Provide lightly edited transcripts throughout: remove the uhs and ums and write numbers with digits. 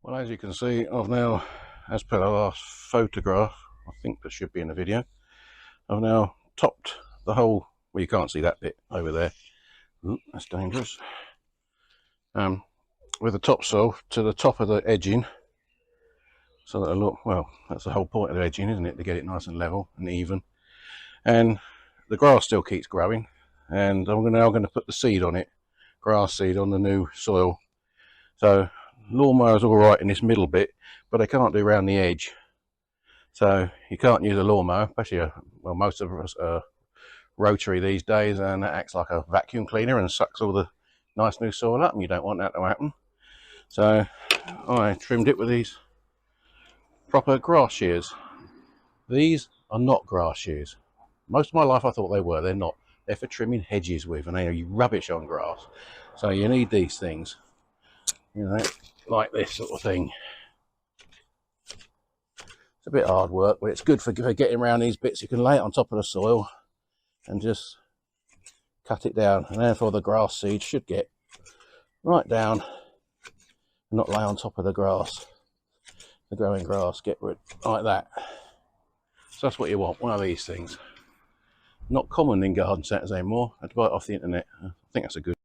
Well, as you can see, I've now, as per the last photograph, I think that should be in the video, I've now topped the whole, well, you can't see that bit over there. Ooh, that's dangerous. With the topsoil to the top of the edging, so that it'll look, well, that's the whole point of the edging, isn't it? To get it nice and level and even. And the grass still keeps growing, and I'm now going to put the seed on it, grass seed on the new soil. So lawnmower's all right in this middle bit, but I can't do around the edge. So you can't use a lawnmower, especially well, most of us are rotary these days, and that acts like a vacuum cleaner and sucks all the nice new soil up, and you don't want that to happen. So I trimmed it with these proper grass shears. These are not grass shears. Most of my life I thought they were. They're not. They're for trimming hedges with, and they are rubbish on grass. So you need these things, you know, like this sort of thing. It's a bit hard work, but it's good for getting around these bits. You can lay it on top of the soil and just cut it down, and therefore the grass seed should get right down and not lay on top of the grass, the growing grass. Get rid like that. So that's what you want, one of these things. Not common in garden centres anymore. I had to buy it off the internet. I think that's a good.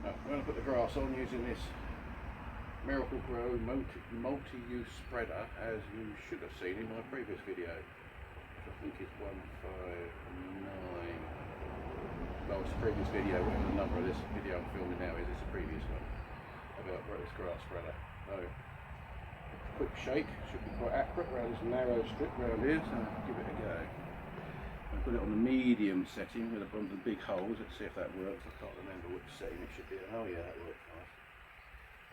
I'm going to put the grass on using this Miracle-Gro multi-use spreader, as you should have seen in my previous video, which I think is 159. Well, it's the previous video, whatever the number of this video I'm filming now is, it's a previous one about this grass spreader. So, quick shake, should be quite accurate around this narrow strip around here, so give it a go. I've got it on the medium setting with a bunch of big holes. Let's see if that works. I can't remember which setting it should be. Oh yeah, that works nice.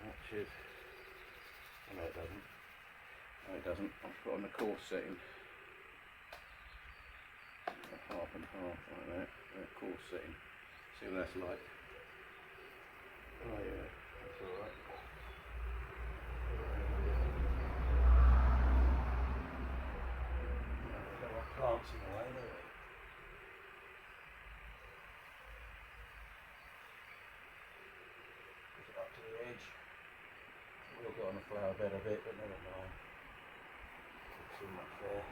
That should. Oh no, it doesn't. No, it doesn't. I've put on the coarse setting. Half and half like that. That coarse setting. See what that's like. Oh yeah, that's alright. Plants in the way, don't we? Push it up to the edge. We'll go on the flower bed a bit, but never mind. Not too much there.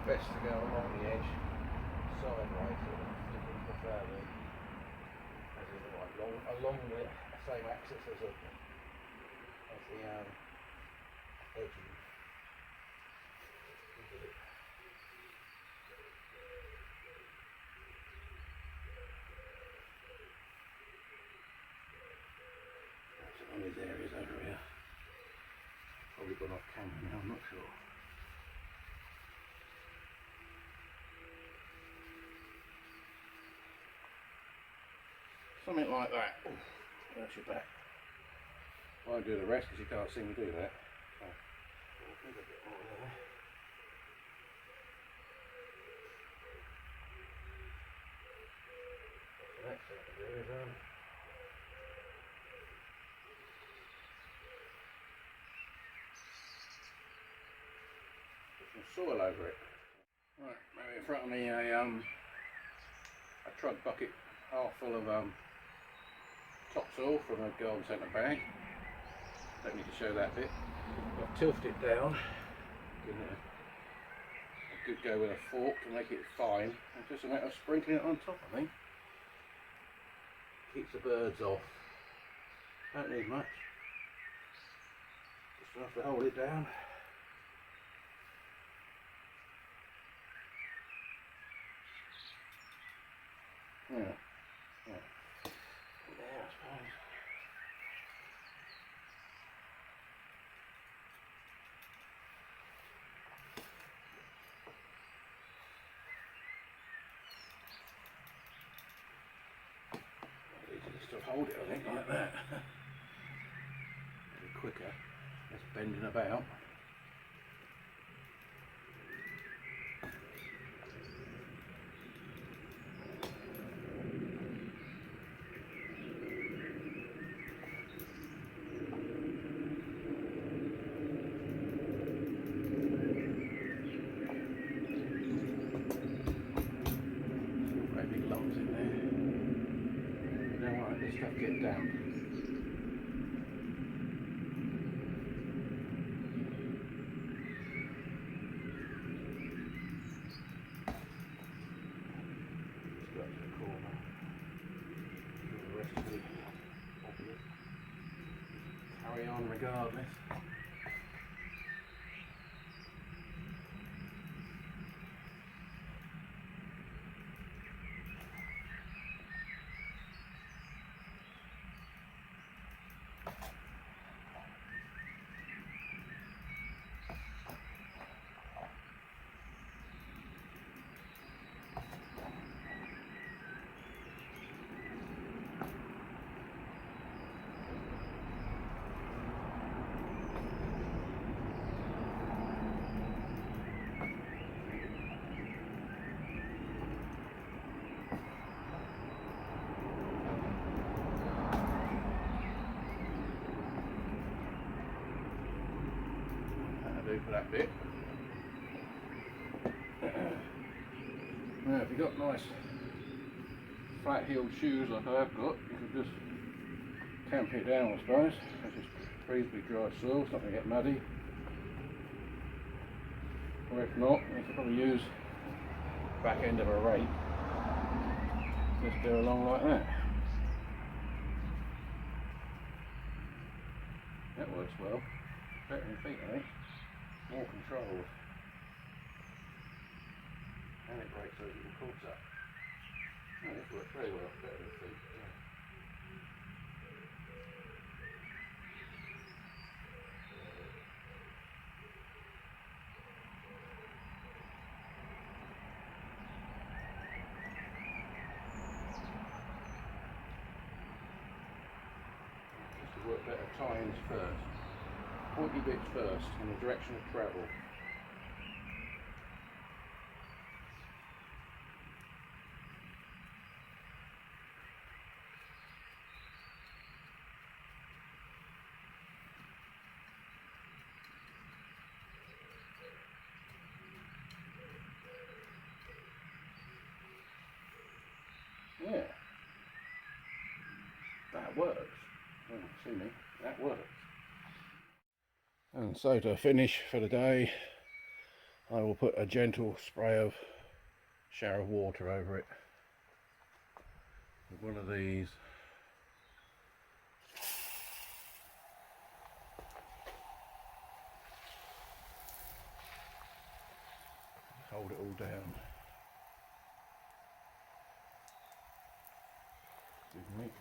Best to go along the edge, sideways, sort of flicking the flower in, as in along the same axis as the edging. That's on these areas over here. Probably gone off camera now, I'm not sure. Something like that. Ooh, there's your back. I won't do the rest because you can't see me do that. So, there's a bit more there. The next thing to do is put some soil over it. Right, maybe in front of me a trug bucket half full of topsoil from a garden centre bag. Don't need to show that bit. I've tilted it down. Give it a good go with a fork to make it fine. It's just a matter of sprinkling it on top, I think. Keeps the birds off. Don't need much. enough to hold it down. Yeah. Yeah. There, I suppose. Easy to hold it, I think, like that. A bit quicker, less bending about. Stuff get damp. Let's go up to the corner. The rest of it obvious. Carry on regardless. For that bit. Now, if you've got nice flat-heeled shoes like I have got, you can just tamp it down, I suppose. It's just reasonably dry soil, it's not going to get muddy. Or if not, you can probably use the back end of a rake. Just go along like that. That works well. Better than feet, I think. More controlled, and it breaks those little cords up. Oh, this works very well, better than feet. Yeah. Just to work better tines first. Pointy bits first in the direction of travel. Yeah, that works. Oh, see me, that works. And so to finish for the day, I will put a gentle spray of shower of water over it with one of these. Hold it all down. Excuse me.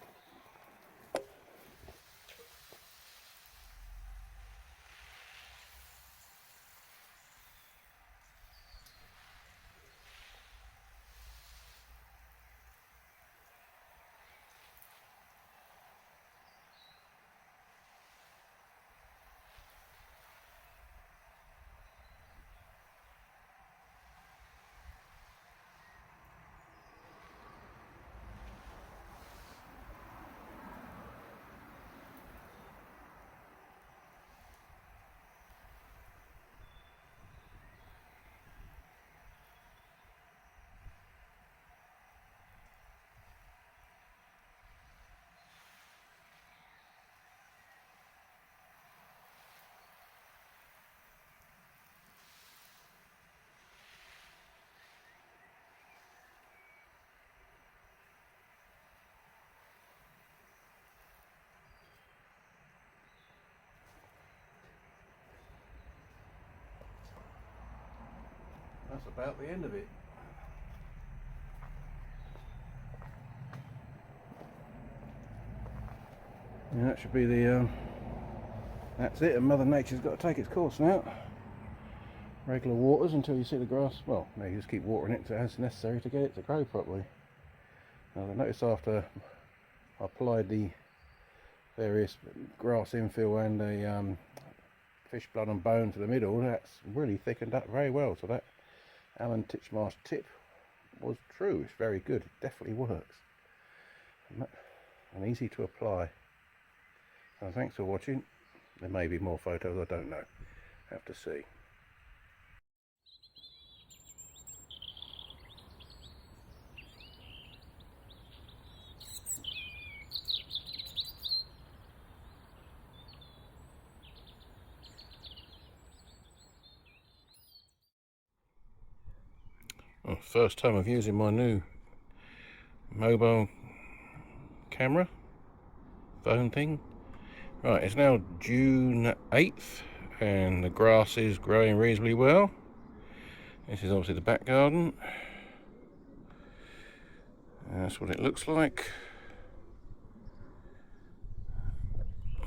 that's about the end of it. Yeah, that should be the that's it, and Mother Nature's got to take its course now. Regular waters until you see the grass. Well, no, you just keep watering it as necessary to get it to grow properly. Now, I noticed after I applied the various grass infill and the fish blood and bone to the middle, that's really thickened up very well. So that Alan Titchmarsh tip was true. It's very good. It definitely works and easy to apply. So thanks for watching. There may be more photos, I don't know. Have to see. Oh, first time of using my new mobile camera phone thing. Right, it's now June 8th and the grass is growing reasonably well. This is obviously the back garden. And that's what it looks like.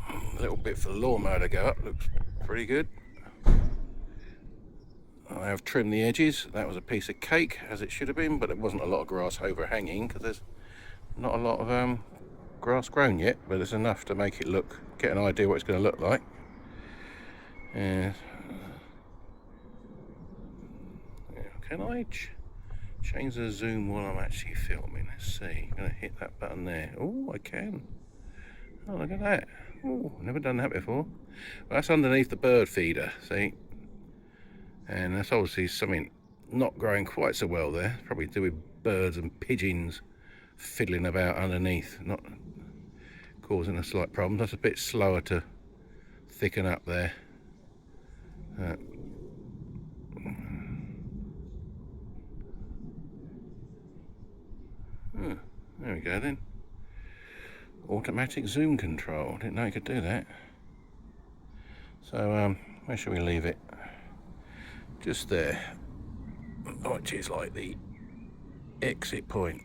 A little bit for the lawnmower to go up, looks pretty good. I have trimmed the edges. That was a piece of cake, as it should have been, but there wasn't a lot of grass overhanging because there's not a lot of grass grown yet, but it's enough to make it look, get an idea what it's going to look like. And can I change the zoom while I'm actually filming? Let's see. I'm going to hit that button there. Oh, I can. Oh, look at that. Oh, never done that before. Well, that's underneath the bird feeder, see? And that's obviously something not growing quite so well there. Probably to do with birds and pigeons fiddling about underneath, not causing a slight problem. That's a bit slower to thicken up there. There we go then. Automatic zoom control. Didn't know you could do that. So where shall we leave it? Just there, which is like the exit point.